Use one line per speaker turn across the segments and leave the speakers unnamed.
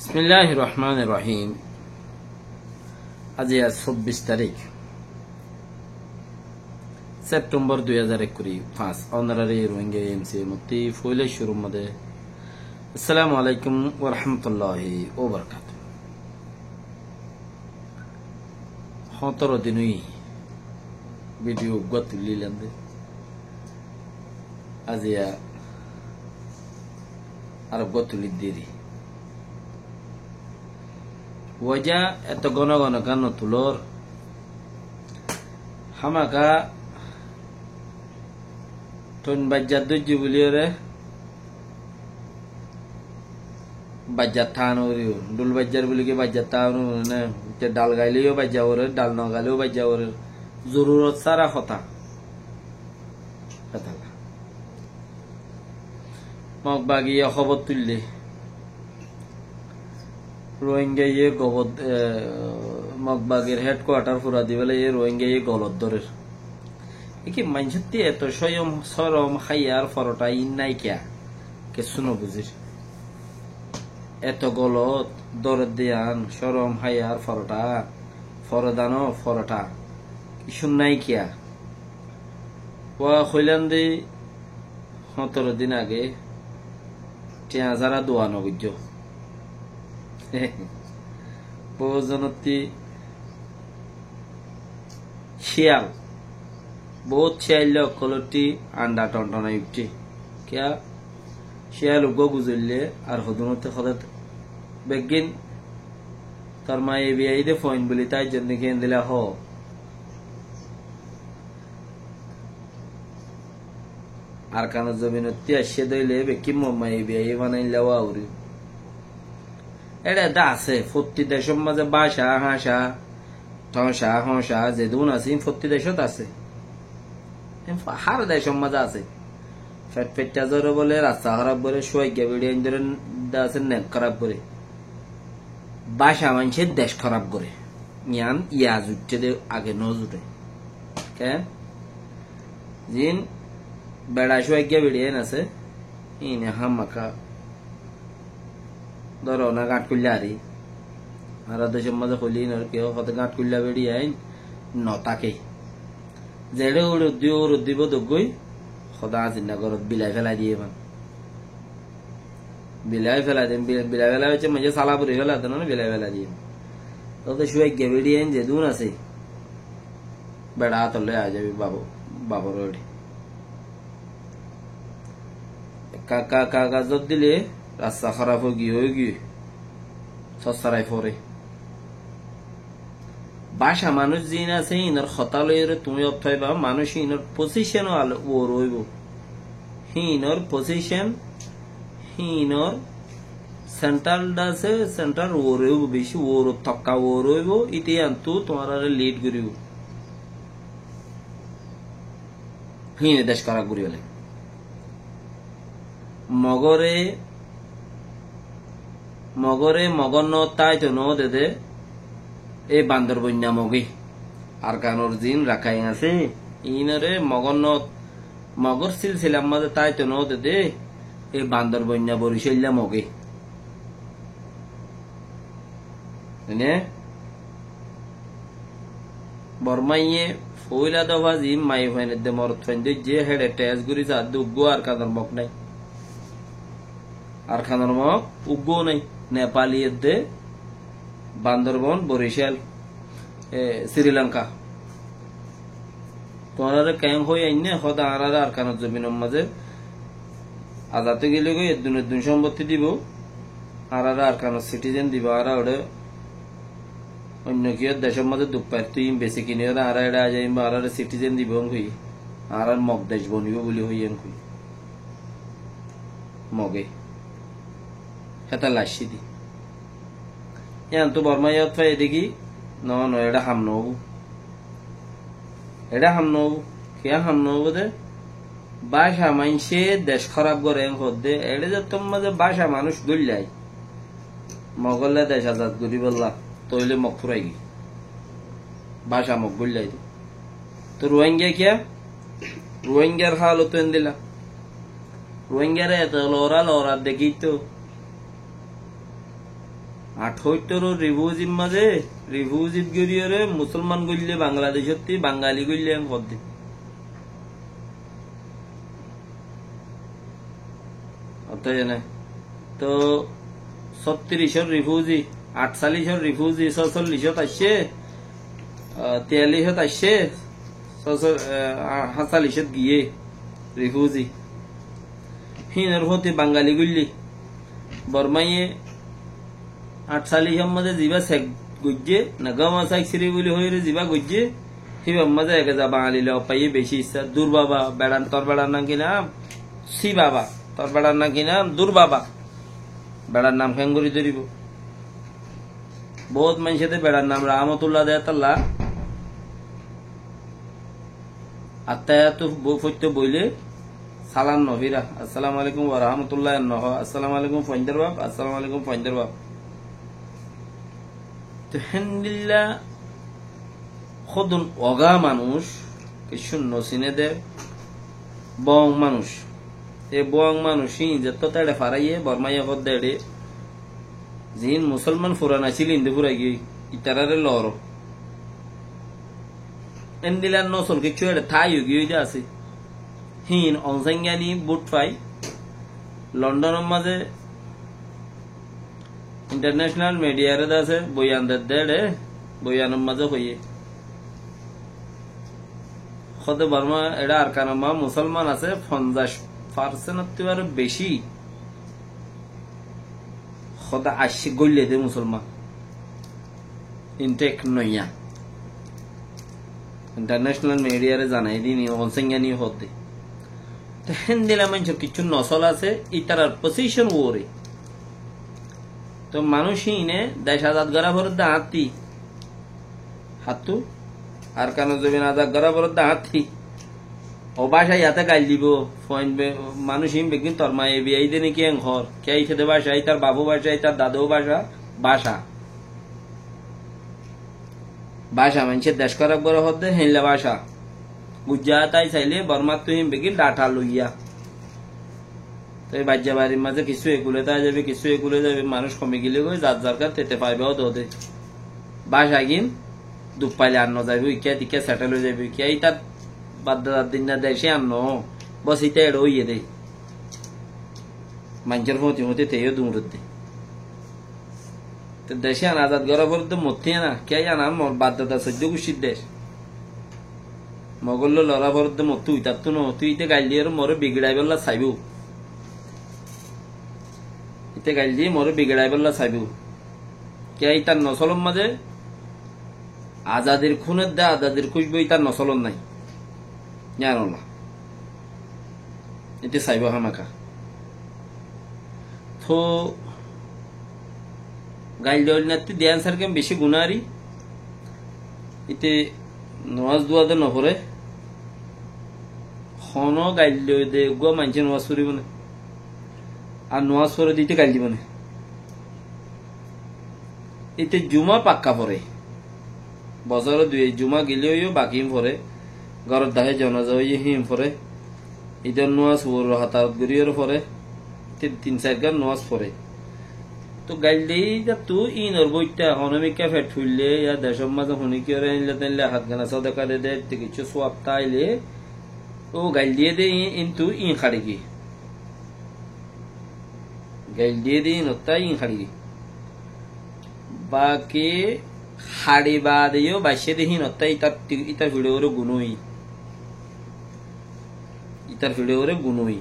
বিসমিল্লাহির রহমানির রহিম। আজ 24 তারিখ সেপ্টেম্বর 2025 অনারারি রোহিঙ্গা এমসি মুফতি ফয়লে শুরু মধ্যে আসসালামু আলাইকুম ওয়া রাহমাতুল্লাহি ওয়া বারাকাতুহু। 17 দিনই ভিডিও গতুলিলেন আজিয়া আর গতুলি দেরি ওজা এত ঘন ঘন গান তুলোর হামাকা টন বাজ্জার দুজি বলিওরে বাজ্জার থানো ডুল বাজ্জার বলি কি বাজ্জার থানো না ডাল গাইলেও বাজ্জা ওরে ডাল ন গাইলেও বাজ্জা ওরে জরুরত সারা কথা মগ বাগিয়ে খবর তুললে রোহিঙ্গা মগবাগের হেডকোয়ার্টার ফুরা দিবেলে রোহিঙ্গা গলত দরের কি মানসতি এত স্বয়ং সরম খাইয়ার ফরটা ইন নাই কিয়া কে শুনো বুঝির এত গলত দরের দিয়ান সরম খাইয়ার ফরটা ফরদানো ফরটা কিছু নাই কিয়া ওয়া হইলান দি 17 দিন আগে যারা দোয়ানো বুঝ বহুজনতি শিয়াল বহুত শিয়াল কলটি আন্ডা টনটনাই উঠছে কিয়া শিয়াল উগ গুজরলে আর হদুনতে খদত বেগিন তার মা এ বিআই দে ফোন বলি তাই জন্য কেন দিলা হ আর কান জমিনতি আসে দইলে বেকি মম্মা এ বিআই বানাইলা ওয়াউরি এটা দা আছে প্রতি দেশের মাঝে বাসা হাসা ঠসা হসা যে দুন আছে প্রতি দেশত আছে হার দেশের মাঝে আছে ফেট ফেটটা জোরে বলে রাস্তা খারাপ করে সোয়াইগা বেড়িয়ে ধরেন আছে নেক খারাপ করে বাসা মানুষের দেশ খারাপ করে ইয়ান ইয়া জুটছে দে আগে ন জুটে কেন জিন বেড়া সোয়াইগা বেড়িয়ে আছে ইনে হামাকা ধরো না গাঁট কুল্লা আরি আর দেশের মাঝে হলি কেউ কত গাঁট কুল্লা বেড়ি আইন নতাকে জেড়ে উড় দিব দগই সদা চিন্তা ঘরত বিলাই ফেলাই দিয়ে মান বিলাই ফেলাই দিন বিলাই ফেলাই হচ্ছে মাঝে সালা পুরি ফেলা দেন না বিলাই ফেলাই দিয়ে তো শুয়ে গে বেড়ি আইন যে দুন আছে বেড়া তলে আ যাবি বাবর ওড়ি কাগজ দিলে রাস্তা খারাপ হয়ে গিয়ে সস্তারাই পরে বাসা মানুষ জিন আছে ইনার খতা লইরে তুমি অথাইবা মানুষ ইনার পজিশন ও রইব হিনর পজিশন হিনর সেন্ট্রাল আছে সেন্ট্রাল ও রইব বেশি ওর তক্কা ও রইব ইতি আন্তু তোমার লিড করিব হিনে দেশ করা করিবলে মগরে মগন্ন তাই তো নো দে এই বান্দর বন্যা মগি আর কানোর জিন রাখাই আছে ইনরে মগন্ন মগর সিলসিলার মাঝে তাই তো নো দে এই বান্দর বন্যা বরিশাল্লা মগে বর্মাইয়ে ফইলা দফা জিম মাই ফাইনে দে মরত ফাইন যে হেডে টেস গুরি যা দুগো আর কানোর মগ নাই আর খানোর মগ উগো নাই নেপালি দে বান্দরবন বরিশাল শ্রীলঙ্কা তোমার ক্যাং হয়ে আইনে সদা আর কানোর জমিনের মাঝে আজাতে গেলে গো এদিন সম্পত্তি দিব আর কানোর সিটিজেন দিব আর ওটা অন্য কি দেশের মাঝে দুঃখ পাই তুই বেশি কিনে আর এটা যাইব আর সিটিজেন দিব হই আর মগ দেশ বনিব বলি হই হই মগে হেতা লাসি দি ইয়ান তো বর্মাইয়াত ফাই দেখি ন এটা হাম নবু কে হাম নবু দে বাসা মানছে দেশ খারাপ করে হদ্দে এটা যে তোর মাঝে বাসা মানুষ গুল্লাই মগল্লা দেশ আজাদ করি বললা তৈলে মগ ফুরাই গি বাসা মগ গুল্লাই তো রোহিঙ্গা কিয়া রোহিঙ্গার হালত তো দিলা রোহিঙ্গারে এত লড়া দেখি তো 78 রিফিউজির মাঝে রিফিউজিত গরিয়রে মুসলমান গইলে বাংলাদেশত বাঙালি গইলে পদ্মে তো 36 রিফিউজি 48 রিফিউজি 46 আসছে 43 আসছে 47 গিয়ে রিফিউজি হিনের হতে বাঙালি গুলি বর্মাইয়ে 48 মধ্যে জিবা শেখ গুজ্জে না গামা সাইক সিরি বলি হইরে জিবা গুজ্জে হিবা মজা একে যা বাঙালি লো পাইয়ে বেশি ইচ্ছা দূর বাবা বেড়ান তোর বেড়ার নাম কি নাম সি বাবা তোর বেড়ার নাম কি নাম দূর বাবা বেড়ার নাম খেঙ্গুরি ধরিব বহুত মানুষের বেড়ার নাম রহমতুল্লাহ দেয়াতাল্লাহ আত্মায়াত ফৈত্য বইলে সালাম নহিরা আসসালামু আলাইকুম ওয়া রাহমাতুল্লাহ নহ আসসালামু আলাইকুম ফইন্দার বাপ আসসালামু আলাইকুম ফইন্দার বাপ তো হেন্দিল্লা খদুন অগা মানুষ কিছু নসিনে দে বং মানুষ এ বং মানুষই যত তাড়ে ফারাইয়ে বর্মাইয়া কর দেড়ে জিন মুসলমান ফুরান আছিল ইন্দু ফুরাই গিয়ে ইতারারে লর এন্দিলার নসল কিছু এটা থাই গিয়ে আছে হিন অংসাঙ্গানি বুট পাই লন্ডনের মাঝে ইন্টারন্যাশনাল মিডিয়ারে আছে বয়ানদের দেড়ে বয়ানের মাঝে হইয়ে খদে বর্মা এটা আর কারণা মুসলমান আছে 50% বেশি খদা আসি গইলে দে মুসলমান ইনটেক নইয়া ইন্টারন্যাশনাল মিডিয়ারে জানাই দিনি অনসেঙ্গানি হতে তো হেন্দিলা মানুষের কিছু নসল আছে ইতারার পজিশন ওরে তো মানুষই ইনে দেশ আজাদ করা ভরত হাতি হাতু আর কেন জমিন আজাদ করা ভরত হাতি ও বাসা ইয়াতে গাইল দিব মানুষই বেগিন তোর মা এবিআই দে নাকি ঘর কে খেতে বাসাই তার বাবু বাসাই তার দাদু বাসা বাসা বাসা মানুষের দেশ করা বড় হতে হেনলা বাসা বুঝা তাই চাইলে বর্মার তুই বেগিন ডাটা লইয়া তো এই বাজ্যা বাড়ির মাঝে কিছু এগুলে তাই যাবে কিছু এগুলে যাবে মানুষ কমে গেলে গই যার যার তেতে পাইবেও দোদে বাসা গিন দুপ পাইলে আন্ন যাবে ইকে দিকে সেটেল হয়ে যাবে কে তার বাদ্দার দিন না দেশে আন্ন বস ইতে এড়ো ইয়ে দে মানুষের হতে হতে তেও দূর দে তো দেশে আন আজাদ করা পর মধ্যে না কে জানা মোর বাধ্যতা সহ্য খুশির দেশ মগল লড়া পর মত তুই তার তো ন তুই ইতে গাইল দিয়ে মোরে বিগড়াই বললা চাইব ইতে গাইল দিয়ে মোরে বিগড়াই বললা চাইব কে তার নসলম মাঝে আজাদের খুনের দে আজাদের খুঁজব তার নসলন নাই জানো না এতে চাইব হামাকা তো গাইল দেওয়ার নাতি দেয়ান সারকে বেশি গুণারি ইতে নওয়াজ দুয়াদে নহরে খন গাইল দে গুয়া মানছে নওয়াজ ফুরিব না আর নওয়াজ ফরে দিতে গাইল দিব না ইতে জুমা পাক্কা পরে বছরে দুই জুমা গেলেও বাকি পরে ঘর দাহে জনাজা হয়ে হিম পরে ঈদের নওয়াজ হাতার গরিয়র পরে 3-4 গান নওয়াজ পরে তো গাইলেই তু ইনর বইটা হনমিকা ফেট ফুললে ইয়া দেশের মাঝে হনি কি তাইলে হাত গানা সদকা দে দে কিছু সোয়াব তাইলে ও গাইল দিয়ে দে ইনতু ইন খাড়ি কি গাইল দিয়ে দে নতাই ইন খাড়ি বাকি হাড়ি বা দিও বাইশে দেহি নতাই ইতার ভিডিওরে গুনুই ইতার ভিডিওরে গুনুই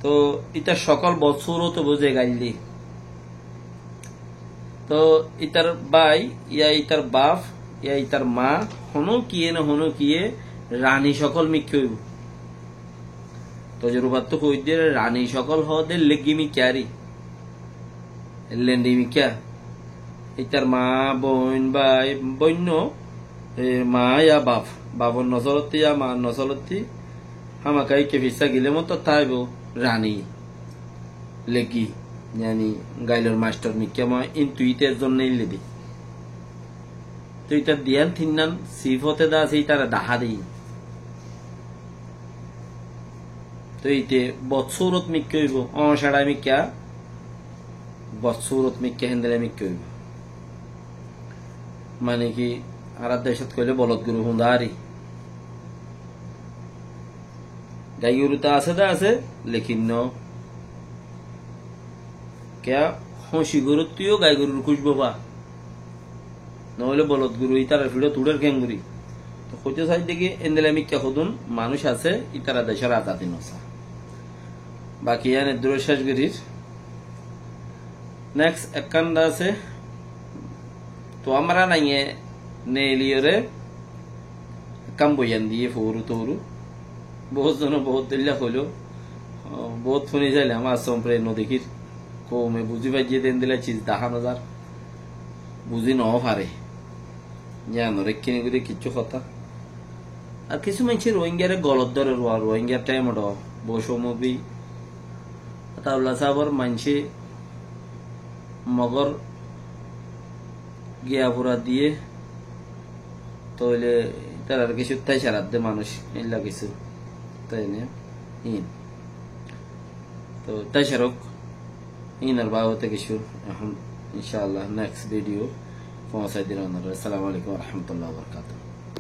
তো ইতার সকল বছরও তো বোঝে গাইলি তো ইতার বাই ইয়া ইতার বাপ ইয়া ইতার মা হনো কিয়ে না হনো কিয়ে রানী সকল মিক্কি হইব তো জরুবাত তো কই দিয়ে রানী সকল হদে লেগি মিক্যারি লেন্ডি মিক্যা ইতার মা বোন বাই বন্য মা ইয়া বাপ বাবর নসলতি ইয়া মা নসলতি হামাকাই কে ভিসা গিলে মতো তাইব রানী লেগি জানি গাইলর মাস্টার মিক্যা মা ইনতুইতের জন্য লেদি তো ইতার দিয়ান থিন্নান সিফ হতে দা আছে ইতারা দাহা দেই তো ইতে বছরত মিক্যা হইব অসাড়া মিক্যা বৎসুরত মিক্কে হেন্দেলে মিক্কে হইব মানে কি আর দেশত কইলে বলদ গুরু হুঁদারি গাই গরু তো আছে দা আছে লেকিন ন কে হসি গরু তুইও গাই গরুর খুঁজবো বা নহলে বলদ গুরু ইতারা ফিরো তুড়ের খেঙ্গুরি তো হইতে চাই দেখি এন্দেলে মিক্কা হদুন মানুষ আছে ইতারা দেশের আজাদি নসা বাকি এনে দূর শেষ গরির নেক্সট একখানটা আছে তো আমরা নাইয়ে নেলিয়রে কাম বইয়ান দিয়ে ফৌরু তৌরু বহুত জন বহুত দিল্লা হইল বহুত শুনি যাইলে আমার সম্প্রে নদীকির কমে বুঝি পাইয়ে দেন দিলে চিজ দেখা নজার বুঝি ন পারে জানো রেখিনি করে কিচ্ছু কথা আর কিছু মানুষ রোহিঙ্গারে গলত ধরে রোহিঙ্গার টাইম ওটা বৈষম্যবি তাহলে সাবর মানছে মগর গিয়া পুরা দিয়ে তাহলে তার আর কিছু তাই সারাত দে মানুষ এলা কিছু তাই না ইন তো তাই সারক ইন আর বাবতে কিছু এখন ইনশাআল্লাহ নেক্সট ভিডিও পৌঁছাই দিলাম। আসসালামু আলাইকুম ওয়া রাহমাতুল্লাহি ওয়া বারাকাতুহু।